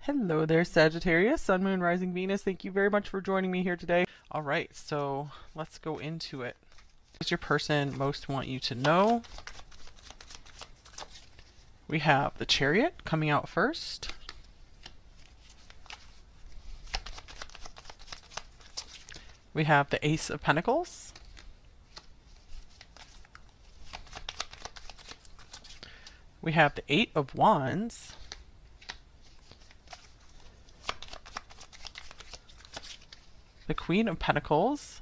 Hello there, Sagittarius, Sun, Moon, Rising, Venus. Thank you very much for joining me here today. All right, so let's go into it. What does your person most want you to know? We have the Chariot coming out first. We have the Ace of Pentacles. We have the Eight of Wands. The Queen of Pentacles.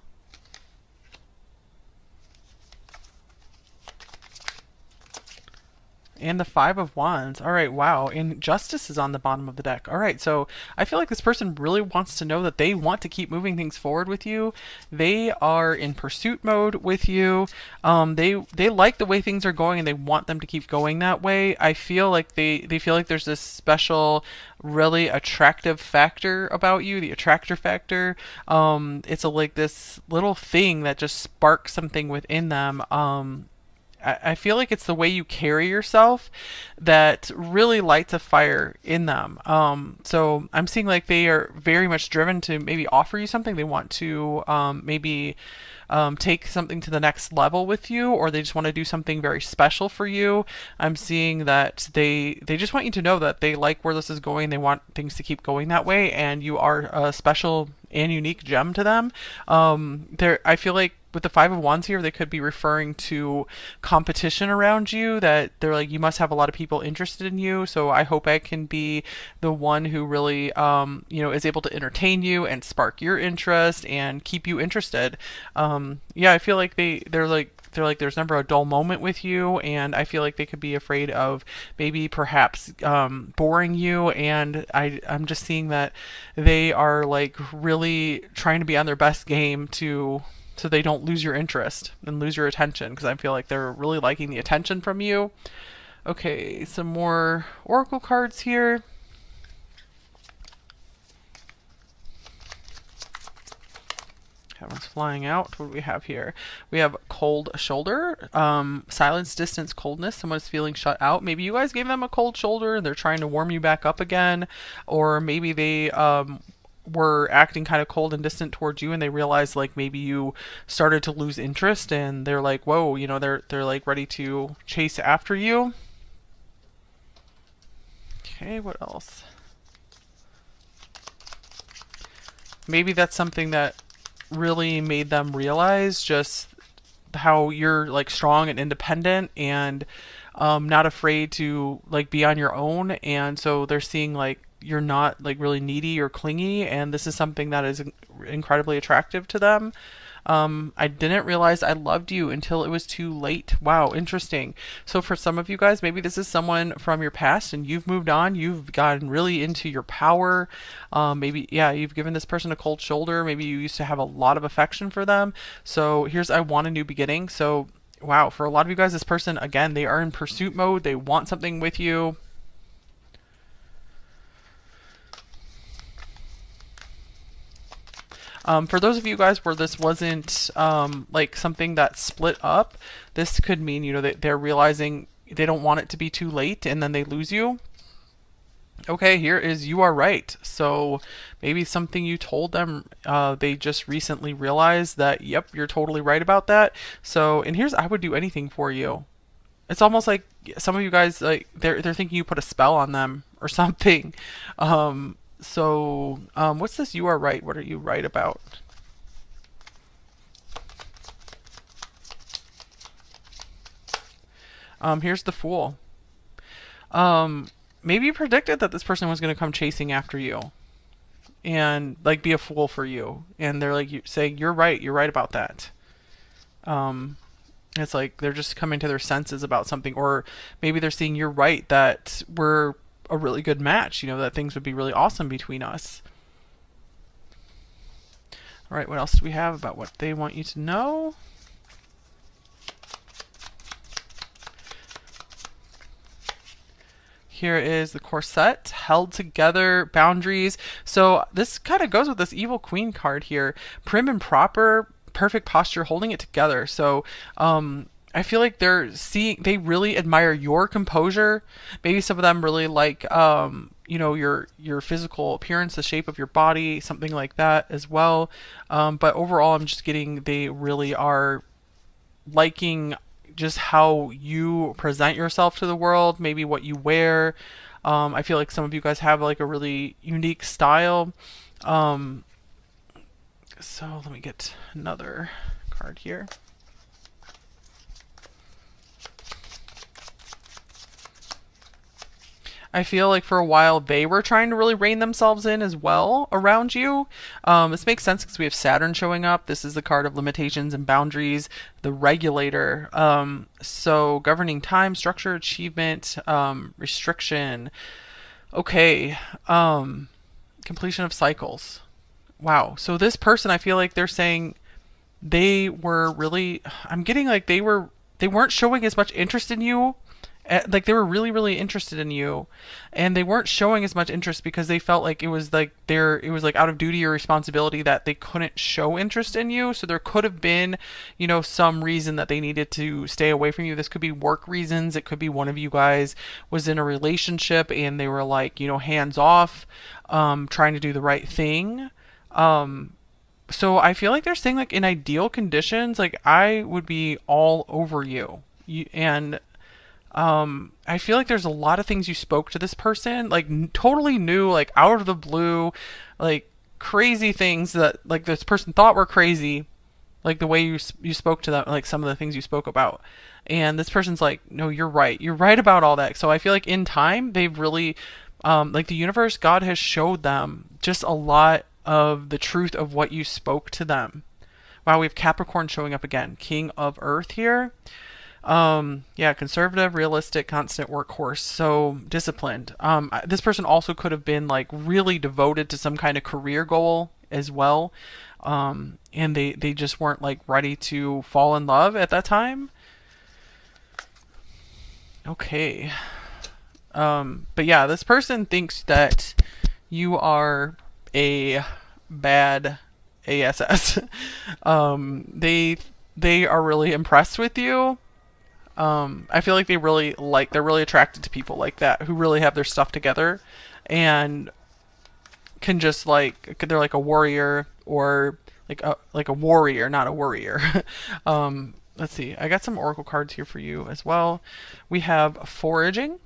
And the Five of Wands. All right, wow. And Justice is on the bottom of the deck. All right, so I feel like this person really wants to know that they want to keep moving things forward with you. They are in pursuit mode with you. They like the way things are going and they want them to keep going that way. I feel like they feel like there's this special, really attractive factor about you, the attractor factor. It's like this little thing that just sparks something within them. I feel like it's the way you carry yourself that really lights a fire in them. So I'm seeing like they are very much driven to maybe offer you something. They want to maybe take something to the next level with you, or they just want to do something very special for you. I'm seeing that they just want you to know that they like where this is going. They want things to keep going that way, and you are a special and unique gem to them. I feel like with the Five of Wands here, they could be referring to competition around you, that they're like, you must have a lot of people interested in you. So I hope I can be the one who really, is able to entertain you and spark your interest and keep you interested. Yeah, I feel like they're like there's never a dull moment with you, and I feel like they could be afraid of maybe perhaps boring you, and I'm just seeing that they are like really trying to be on their best game so they don't lose your interest and lose your attention, because I feel like they're really liking the attention from you. Okay, some more oracle cards here. One's flying out. What do we have here? We have cold shoulder, silence, distance, coldness. Someone's feeling shut out. Maybe you guys gave them a cold shoulder and they're trying to warm you back up again, or maybe they were acting kind of cold and distant towards you, and they realized like maybe you started to lose interest, and they're like, whoa, they're like ready to chase after you. Okay, what else? Maybe that's something that really made them realize just how you're like strong and independent and not afraid to like be on your own, and so they're seeing like you're not like really needy or clingy, and this is something that is incredibly attractive to them. I didn't realize I loved you until it was too late. Wow, interesting. So for some of you guys, maybe this is someone from your past and you've moved on. You've gotten really into your power. Maybe, yeah, you've given this person a cold shoulder. Maybe you used to have a lot of affection for them. So here's I want a new beginning. So wow, for a lot of you guys, this person, again, they are in pursuit mode. They want something with you. For those of you guys where this wasn't like something that split up, this could mean, that they're realizing they don't want it to be too late and then they lose you. Okay, here is you are right. So maybe something you told them, they just recently realized that, yep, you're totally right about that. So, and here's I would do anything for you. It's almost like some of you guys, like they're thinking you put a spell on them or something. What's this? You are right. What are you right about? Here's the Fool. Maybe you predicted that this person was going to come chasing after you and like be a fool for you, and they're like saying you're right about that. It's like they're just coming to their senses about something, or maybe they're seeing you're right that we're a really good match, that things would be really awesome between us. All right, what else do we have about what they want you to know? Here is the corset, held together, boundaries. So this kind of goes with this evil queen card here. Prim and proper, perfect posture, holding it together. So I feel like they really admire your composure. Maybe some of them really like your physical appearance, the shape of your body, something like that as well. But overall, I'm just getting they really are liking just how you present yourself to the world, maybe what you wear. I feel like some of you guys have like a really unique style. Um, so let me get another card here. I feel like for a while they were trying to really rein themselves in as well around you. This makes sense because we have Saturn showing up. This is the card of limitations and boundaries, the regulator. So governing time, structure, achievement, restriction. Okay. Completion of cycles. Wow. So this person, I feel like they're saying they were really. I'm getting like they weren't showing as much interest in you, like they were really really interested in you, and they weren't showing as much interest because they felt like it was like out of duty or responsibility that they couldn't show interest in you. So there could have been, some reason that they needed to stay away from you. This could be work reasons. It could be one of you guys was in a relationship and they were like, hands off, trying to do the right thing. So I feel like they're saying like in ideal conditions, like I would be all over and I feel like there's a lot of things you spoke to this person, like totally new, like out of the blue, like crazy things that like this person thought were crazy, like the way you spoke to them, like some of the things you spoke about. And this person's like, no, you're right. You're right about all that. So I feel like in time, they've really, like the universe, God has showed them just a lot of the truth of what you spoke to them. Wow, we have Capricorn showing up again. King of Earth here. Yeah, conservative, realistic, constant workhorse. So disciplined. This person also could have been like really devoted to some kind of career goal as well. And they just weren't like ready to fall in love at that time. Okay. But yeah, this person thinks that you are a bad ASS. They are really impressed with you. I feel like they're really attracted to people like that who really have their stuff together and can just they're like a warrior or like a warrior, not a worrier. Let's see. I got some oracle cards here for you as well. We have foraging.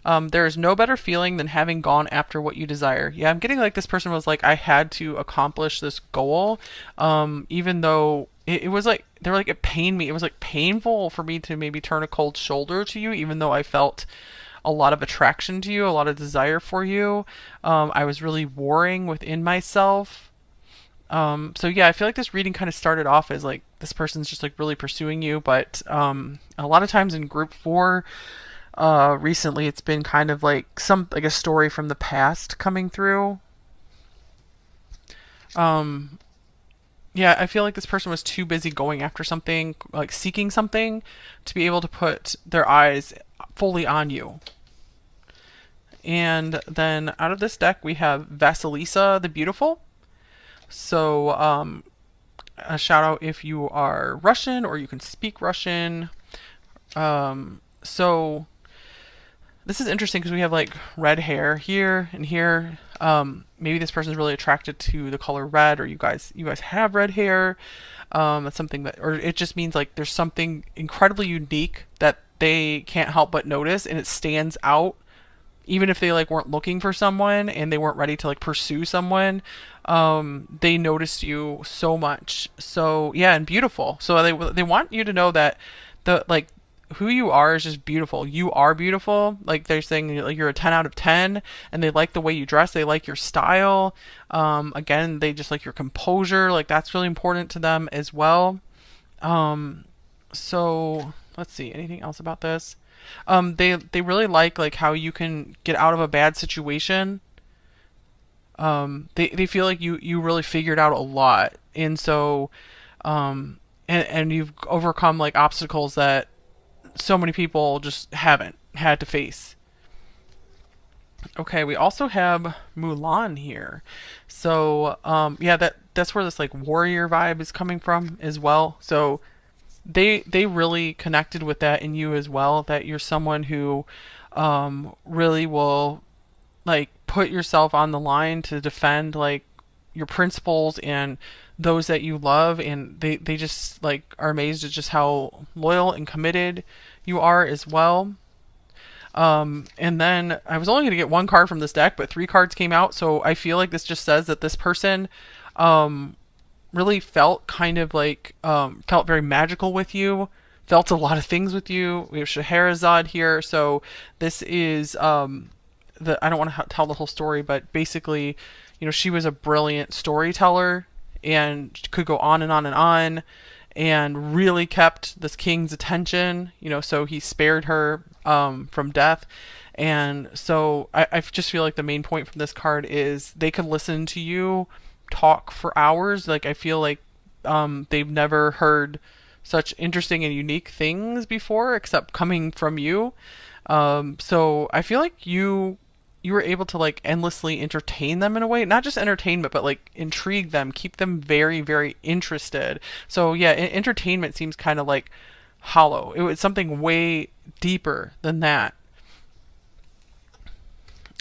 There is no better feeling than having gone after what you desire. Yeah, I'm getting like this person was like, I had to accomplish this goal, even though it was like, they were like, it pained me. It was like painful for me to maybe turn a cold shoulder to you, even though I felt a lot of attraction to you, a lot of desire for you. I was really warring within myself. So yeah, I feel like this reading kind of started off as like, this person's just like really pursuing you, but a lot of times in group 4, recently it's been kind of like a story from the past coming through. Yeah, I feel like this person was too busy going after something, like seeking something, to be able to put their eyes fully on you. And then out of this deck we have Vasilisa the Beautiful. So a shout out if you are Russian or you can speak Russian. So this is interesting because we have like red hair here and here. Maybe this person is really attracted to the color red, or you guys have red hair. That's something that, or it just means like there's something incredibly unique that they can't help but notice, and it stands out, even if they like weren't looking for someone and they weren't ready to like pursue someone. They noticed you so much. So yeah, and beautiful. So they want you to know that the like who you are is just beautiful. You are beautiful. Like they're saying like you're a 10 out of 10, and they like the way you dress. They like your style. Again, they just like your composure. Like that's really important to them as well. So let's see, anything else about this? They really like how you can get out of a bad situation. They feel like you really figured out a lot. And so, and you've overcome like obstacles that so many people just haven't had to face. Okay, we also have Mulan here. So, yeah, that's where this like warrior vibe is coming from as well. So they really connected with that in you as well, that you're someone who really will like put yourself on the line to defend like your principles and those that you love, and they just like are amazed at just how loyal and committed you are as well. And then I was only going to get one card from this deck, but three cards came out, so I feel like this just says that this person um really felt kind of like felt very magical with you, felt a lot of things with you. We have Scheherazade here, so this is the I don't want to tell the whole story, but basically, you know, she was a brilliant storyteller and could go on and on and on, and really kept this king's attention. You know, so he spared her from death. And so I just feel like the main point from this card is they could listen to you talk for hours. Like I feel like they've never heard such interesting and unique things before, except coming from you. So I feel like you were able to like endlessly entertain them in a way, not just entertainment, but like intrigue them, keep them very, very interested. So yeah, entertainment seems kind of like hollow. It was something way deeper than that.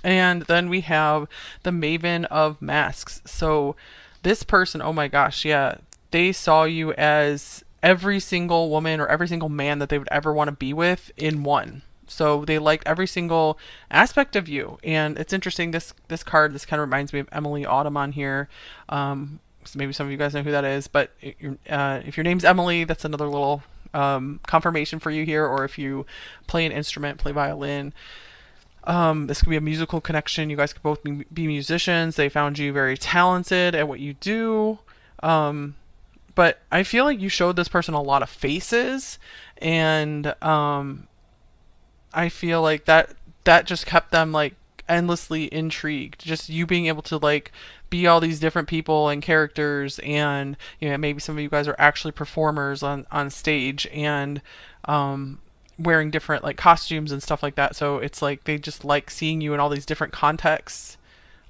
And then we have the Maven of Masks. So this person, oh my gosh, yeah, they saw you as every single woman or every single man that they would ever want to be with in one. So they liked every single aspect of you. And it's interesting, this card, this kind of reminds me of Emily Autumn on here. So maybe some of you guys know who that is, but if your name's Emily, that's another little confirmation for you here. Or if you play an instrument, play violin, this could be a musical connection. You guys could both be musicians. They found you very talented at what you do. But I feel like you showed this person a lot of faces, and I feel like that just kept them like endlessly intrigued. Just you being able to like be all these different people and characters, and you know, maybe some of you guys are actually performers on stage, and wearing different like costumes and stuff like that. So it's like they just like seeing you in all these different contexts.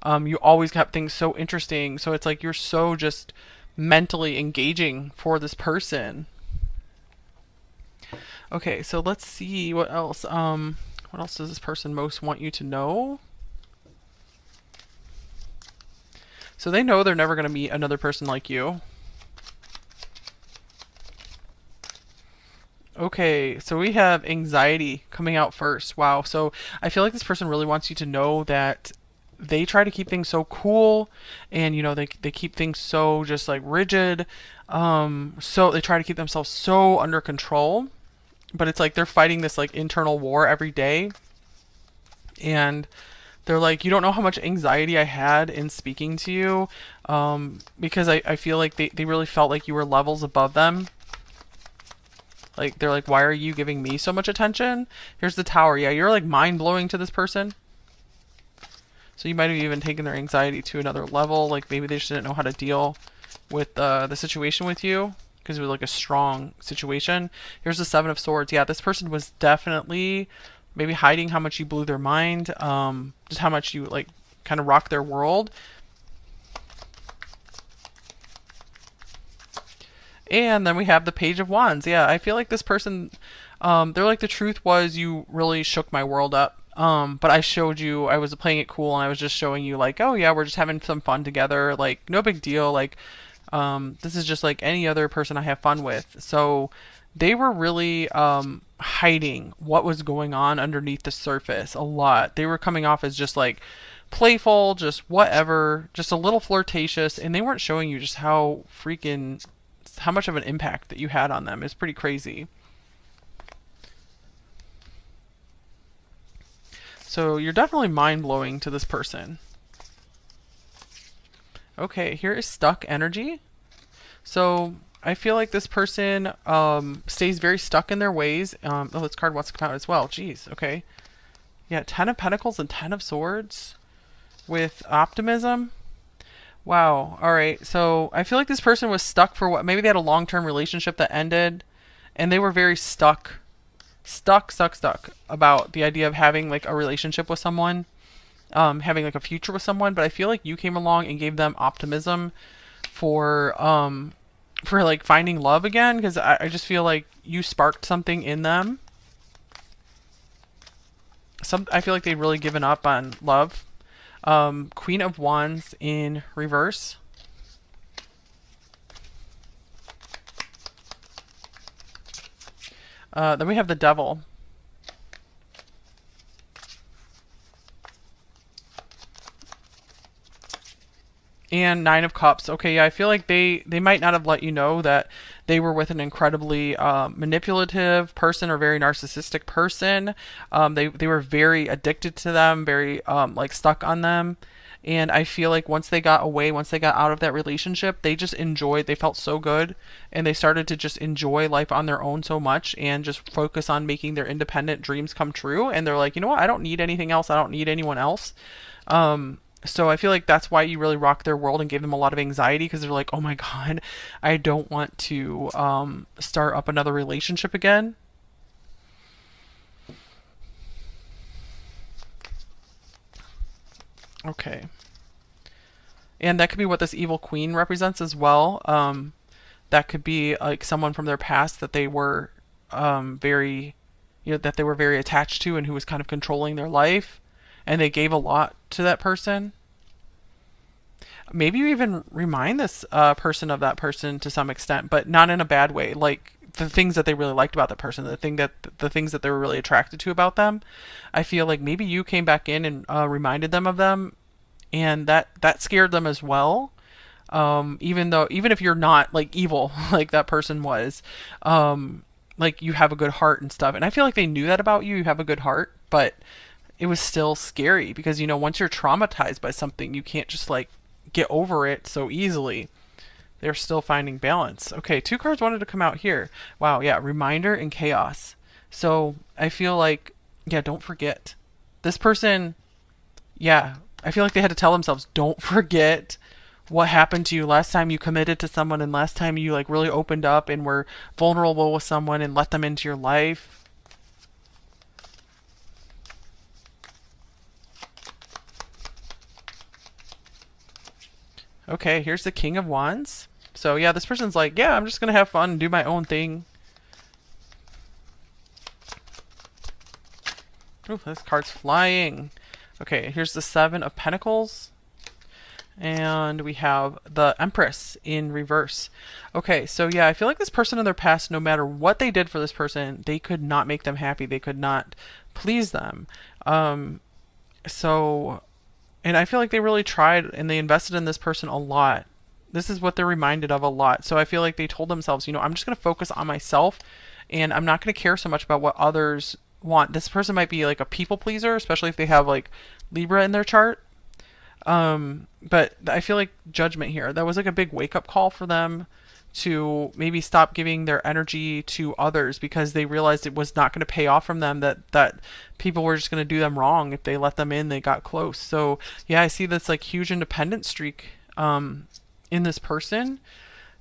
You always kept things so interesting. So it's like you're so just mentally engaging for this person. Okay, so let's see what else. What else does this person most want you to know? So they know they're never going to meet another person like you. Okay, so we have anxiety coming out first. Wow. So I feel like this person really wants you to know that they try to keep things so cool, and you know, they keep things so just like rigid. So they try to keep themselves so under control, but it's like they're fighting this like internal war every day. And they're like, you don't know how much anxiety I had in speaking to you, because I feel like they really felt like you were levels above them. Like, they're like, why are you giving me so much attention? Here's the tower. Yeah, you're like mind-blowing to this person. So you might have even taken their anxiety to another level. Like, maybe they just didn't know how to deal with the situation with you, because it was like a strong situation. Here's the Seven of Swords. Yeah, this person was definitely maybe hiding how much you blew their mind, just how much you like kind of rocked their world. And then we have the Page of Wands. Yeah, I feel like this person, they're like, the truth was you really shook my world up. But I showed you, I was playing it cool, and I was just showing you like, oh yeah, we're just having some fun together. Like, no big deal. Like, this is just like any other person I have fun with. So they were really hiding what was going on underneath the surface a lot. They were coming off as just like playful, just whatever, just a little flirtatious, and they weren't showing you just how freaking, how much of an impact that you had on them. It's pretty crazy. So you're definitely mind-blowing to this person. Okay, here is Stuck Energy. So I feel like this person stays very stuck in their ways. Oh, this card wants to come out as well. Jeez, okay. Yeah, Ten of Pentacles and Ten of Swords with optimism. Wow. All right. So I feel like this person was stuck for what? Maybe they had a long-term relationship that ended, and they were very stuck about the idea of having like a relationship with someone, having like a future with someone. But I feel like you came along and gave them optimism for like finding love again, because I just feel like you sparked something in them. I feel like they'd really given up on love. Queen of Wands in reverse. Then we have the Devil. And Nine of Cups. Okay, yeah, I feel like they might not have let you know that they were with an incredibly manipulative person or very narcissistic person. They were very addicted to them, very like stuck on them. And I feel like once they got away, once they got out of that relationship, they just enjoyed, they felt so good, and they started to just enjoy life on their own so much and just focus on making their independent dreams come true. And they're like, you know what, I don't need anything else, I don't need anyone else. So I feel like that's why you really rocked their world and gave them a lot of anxiety, because they're like, oh my God, I don't want to start up another relationship again. Okay. And that could be what this evil queen represents as well. That could be like someone from their past that they were very, that they were very attached to and who was kind of controlling their life. And they gave a lot to that person. Maybe you even remind this person of that person to some extent, but not in a bad way. Like the things that they really liked about that person, the things that they were really attracted to about them. I feel like maybe you came back in and reminded them of them, and that scared them as well. Even if you're not like evil like that person was, like you have a good heart and stuff. And I feel like they knew that about you. You have a good heart, but it was still scary because once you're traumatized by something, you can't just like get over it so easily. They're still finding balance. Okay, two cards wanted to come out here. Wow, yeah, reminder and chaos. So I feel like, yeah, don't forget. This person, yeah, I feel like they had to tell themselves, don't forget what happened to you last time you committed to someone and last time you like really opened up and were vulnerable with someone and let them into your life. Okay, here's the King of Wands. So yeah, this person's like, yeah, I'm just gonna have fun and do my own thing. Ooh, this card's flying. Okay, here's the Seven of Pentacles. And we have the Empress in reverse. Okay, so yeah, I feel like this person in their past, no matter what they did for this person, they could not make them happy. They could not please them. So and I feel like they really tried and they invested in this person a lot. This is what they're reminded of a lot. So I feel like they told themselves, I'm just going to focus on myself and I'm not going to care so much about what others want. This person might be like a people pleaser, especially if they have like Libra in their chart. But I feel like judgment here. That was like a big wake up call for them to maybe stop giving their energy to others because they realized it was not going to pay off from them, that people were just going to do them wrong if they let them in, they got close. So yeah, I see this like huge independent streak in this person,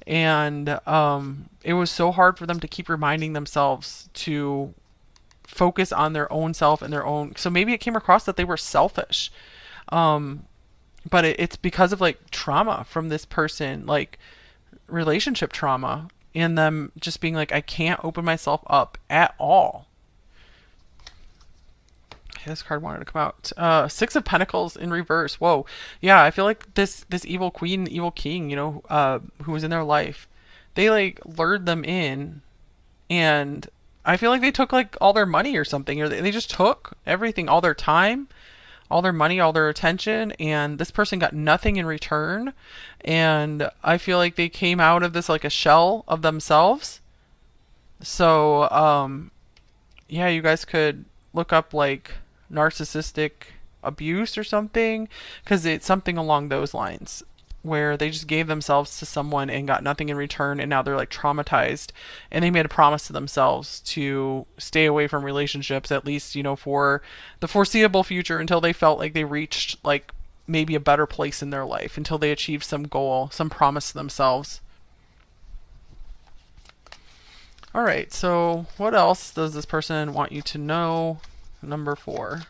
and it was so hard for them to keep reminding themselves to focus on their own self and their own. So maybe it came across that they were selfish, but it's because of like trauma from this person, like relationship trauma, and them just being like, I can't open myself up at all. Okay, this card wanted to come out. Six of Pentacles in reverse. Whoa. Yeah, I feel like this evil queen, evil king, who was in their life, they like lured them in, and I feel like they took like all their money or something, or they just took everything, all their time, all their money, all their attention, and this person got nothing in return. And I feel like they came out of this like a shell of themselves. So, yeah, you guys could look up like narcissistic abuse or something, because it's something along those lines where they just gave themselves to someone and got nothing in return, and now they're like traumatized, and they made a promise to themselves to stay away from relationships, at least for the foreseeable future, until they felt like they reached like maybe a better place in their life, until they achieved some goal, some promise to themselves. All right, so what else does this person want you to know? Number 4.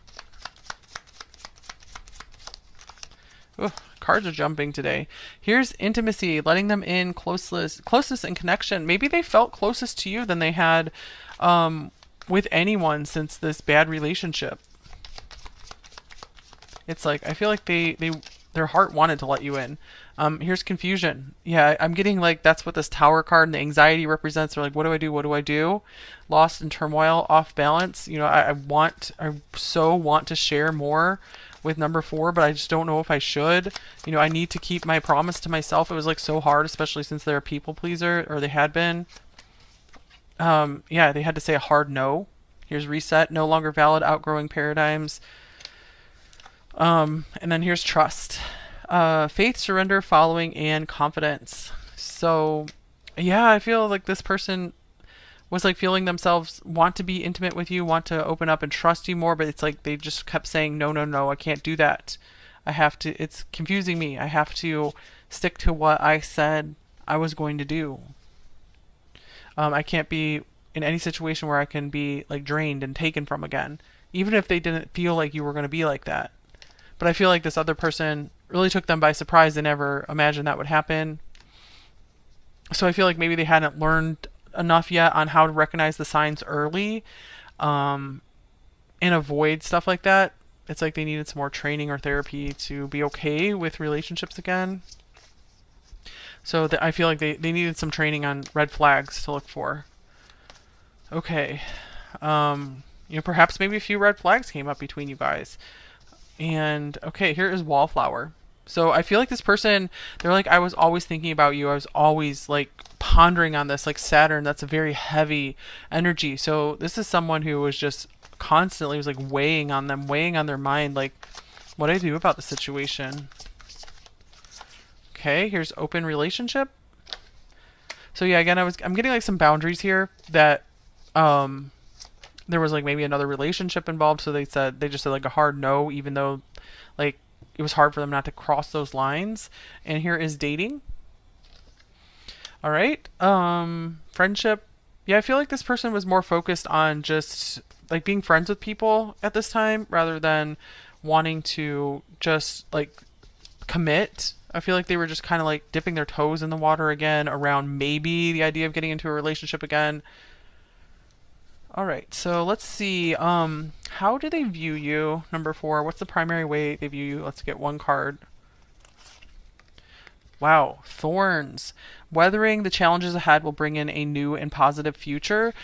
Ooh, cards are jumping today. Here's intimacy, letting them in, closeness and connection. Maybe they felt closest to you than they had with anyone since this bad relationship. It's like I feel like their heart wanted to let you in. Here's confusion. Yeah, I'm getting like that's what this Tower card and the anxiety represents. They're like, what do I do? What do I do? Lost in turmoil, off balance. You know, I so want to share more with number 4, but I just don't know if I should. You know, I need to keep my promise to myself. It was like so hard, especially since they're a people pleaser, or they had been. Yeah, they had to say a hard no. Here's reset, no longer valid, outgrowing paradigms. And then here's trust. Faith, surrender, following, and confidence. So, yeah, I feel like this person was like feeling themselves want to be intimate with you, want to open up and trust you more, but it's like they just kept saying, no, no, no, I can't do that. I have to, it's confusing me. I have to stick to what I said I was going to do. I can't be in any situation where I can be like drained and taken from again, even if they didn't feel like you were going to be like that. But I feel like this other person really took them by surprise. They never imagined that would happen. So I feel like maybe they hadn't learned enough yet on how to recognize the signs early, and avoid stuff like that. It's like they needed some more training or therapy to be okay with relationships again. So I feel like they needed some training on red flags to look for. Okay. You know, perhaps maybe a few red flags came up between you guys. And okay, here is Wallflower. So I feel like this person, they're like, I was always thinking about you. I was always like pondering on this, like Saturn. That's a very heavy energy. So this is someone who was just constantly was like weighing on them, weighing on their mind, like what do I do about the situation? Okay, here's open relationship. So yeah, again, I'm getting like some boundaries here that there was like maybe another relationship involved, so they just said like a hard no, even though like it was hard for them not to cross those lines. And here is dating. All right. Friendship. Yeah, I feel like this person was more focused on just like being friends with people at this time rather than wanting to just like commit. I feel like they were just kind of like dipping their toes in the water again around maybe the idea of getting into a relationship again. All right, so let's see. How do they view you? Number 4. What's the primary way they view you? Let's get one card. Wow, thorns. Weathering the challenges ahead will bring in a new and positive future.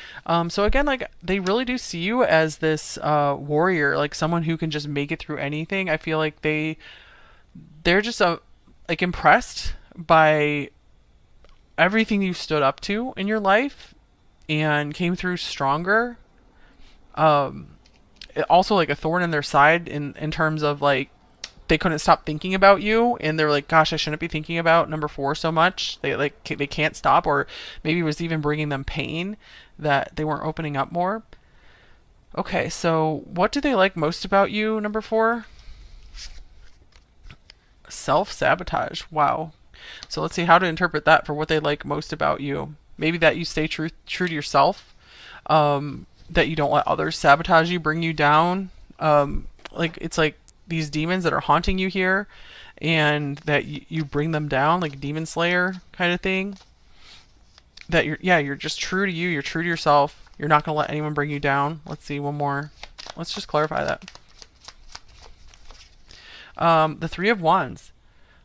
So again, like they really do see you as this warrior, like someone who can just make it through anything. I feel like they're just like impressed by everything you stood up to in your life and came through stronger. Also like a thorn in their side in terms of like they couldn't stop thinking about you, and they're like, gosh, I shouldn't be thinking about number 4 so much. They can't stop, or maybe it was even bringing them pain that they weren't opening up more. Okay, so what do they like most about you, number 4? Self-sabotage. Wow. So let's see how to interpret that for what they like most about you. Maybe that you stay true to yourself, that you don't let others sabotage you, bring you down. Like it's like these demons that are haunting you here, and that you bring them down, like demon slayer kind of thing. That you're just true to you. You're true to yourself. You're not gonna let anyone bring you down. Let's see one more. Let's just clarify that. The 3 of Wands.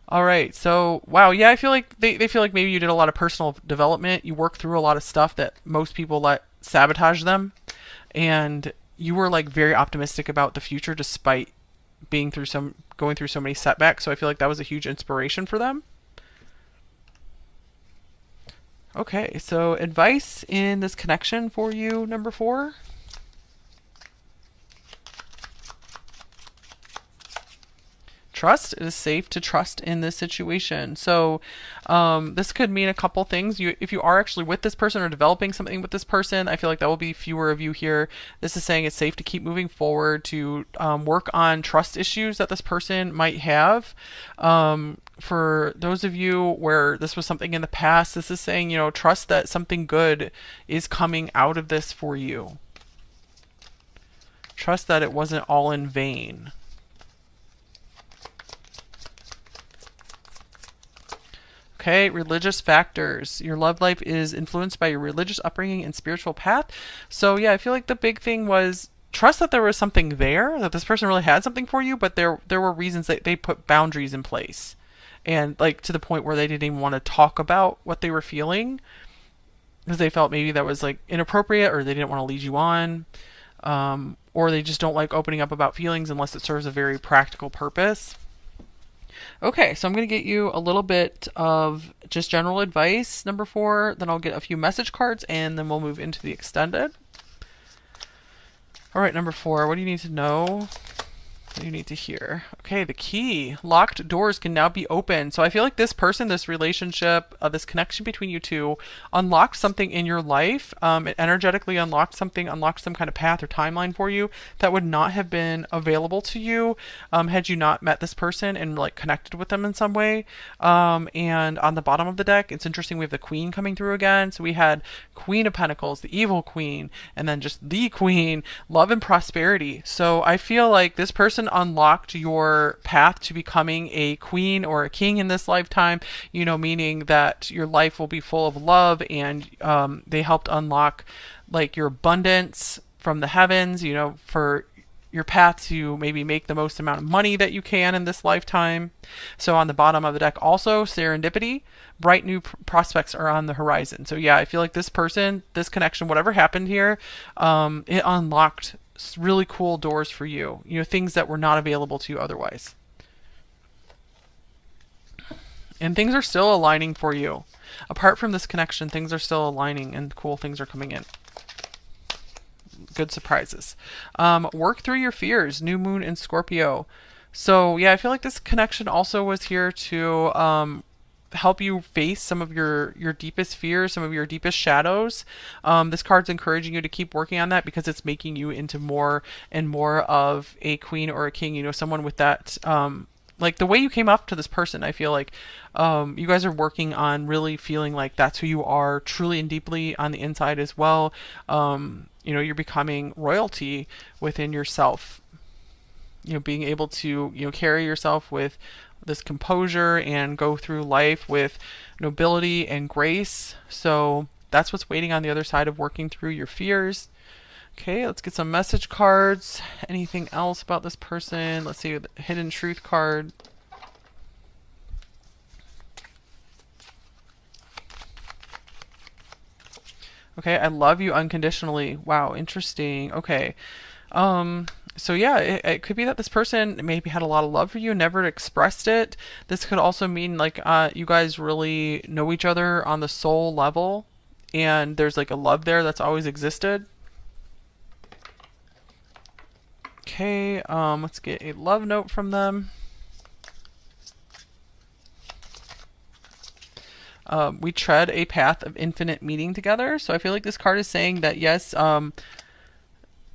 All right, so wow, yeah, I feel like they feel like maybe you did a lot of personal development. You worked through a lot of stuff that most people let sabotage them, and you were like very optimistic about the future despite going through so many setbacks. So I feel like that was a huge inspiration for them. Okay, so advice in this connection for you, number 4. Trust. It is safe to trust in this situation. So this could mean a couple things. If you are actually with this person or developing something with this person, I feel like that will be fewer of you here. This is saying it's safe to keep moving forward, to work on trust issues that this person might have. For those of you where this was something in the past, this is saying, you know, trust that something good is coming out of this for you. Trust that it wasn't all in vain. Okay, religious factors. Your love life is influenced by your religious upbringing and spiritual path. So yeah, I feel like the big thing was trust that there was something there, that this person really had something for you, but there were reasons that they put boundaries in place. And like to the point where they didn't even want to talk about what they were feeling because they felt maybe that was like inappropriate, or they didn't want to lead you on, or they just don't like opening up about feelings unless it serves a very practical purpose. Okay, so I'm going to get you a little bit of just general advice, number 4, then I'll get a few message cards, and then we'll move into the extended. All right, number 4, what do you need to know? What do you need to hear? Okay, the key. Locked doors can now be opened. So I feel like this person, this relationship, this connection between you two unlocked something in your life. It energetically unlocked something, unlocked some kind of path or timeline for you that would not have been available to you had you not met this person and like connected with them in some way. And on the bottom of the deck, it's interesting, we have the Queen coming through again. So we had Queen of Pentacles, the evil Queen, and then just the Queen, love and prosperity. So I feel like this person unlocked your path to becoming a queen or a king in this lifetime, you know, meaning that your life will be full of love, and they helped unlock like your abundance from the heavens, you know, for your path to maybe make the most amount of money that you can in this lifetime. So on the bottom of the deck also serendipity, bright new prospects are on the horizon. So yeah, I feel like this person, this connection, whatever happened here, it unlocked really cool doors for you, you know, things that were not available to you otherwise. And things are still aligning for you. Apart from this connection, things are still aligning and cool things are coming in. Good surprises. Work through your fears, new moon in Scorpio. So yeah, I feel like this connection also was here to help you face some of your deepest fears, some of your deepest shadows. This card's encouraging you to keep working on that because it's making you into more and more of a queen or a king, you know, someone with that like the way you came up to this person. I feel like you guys are working on really feeling like that's who you are truly and deeply on the inside as well. You know, you're becoming royalty within yourself, you know, being able to, you know, carry yourself with this composure and go through life with nobility and grace. So that's what's waiting on the other side of working through your fears. Okay, let's get some message cards. Anything else about this person? Let's see, the hidden truth card. Okay, I love you unconditionally. Wow, interesting. Okay. So yeah, it could be that this person maybe had a lot of love for you, never expressed it. This could also mean like you guys really know each other on the soul level, and there's like a love there that's always existed. Okay, let's get a love note from them. We tread a path of infinite meaning together. So I feel like this card is saying that yes,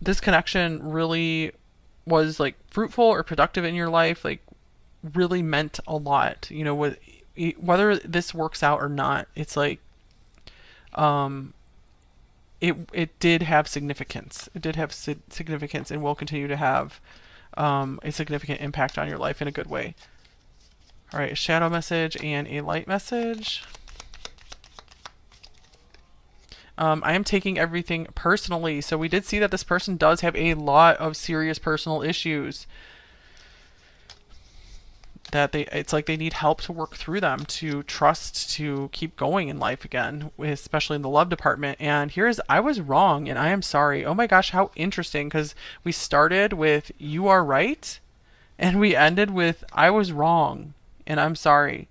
this connection really was like fruitful or productive in your life, like really meant a lot, you know, with whether this works out or not. It's like it did have significance. It did have significance and will continue to have a significant impact on your life in a good way. All right, a shadow message and a light message. I am taking everything personally. So we did see that this person does have a lot of serious personal issues that it's like they need help to work through them, to trust, to keep going in life again, especially in the love department. And here's, I was wrong and I am sorry. Oh my gosh, how interesting, because we started with you are right and we ended with I was wrong and I'm sorry.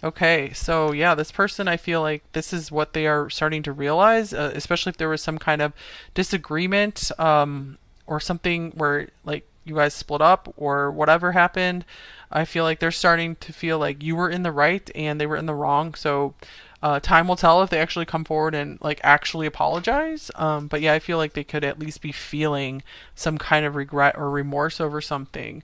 Okay, so yeah, this person, I feel like this is what they are starting to realize, especially if there was some kind of disagreement or something where like you guys split up or whatever happened. I feel like they're starting to feel like you were in the right and they were in the wrong. So time will tell if they actually come forward and like actually apologize. But yeah, I feel like they could at least be feeling some kind of regret or remorse over something.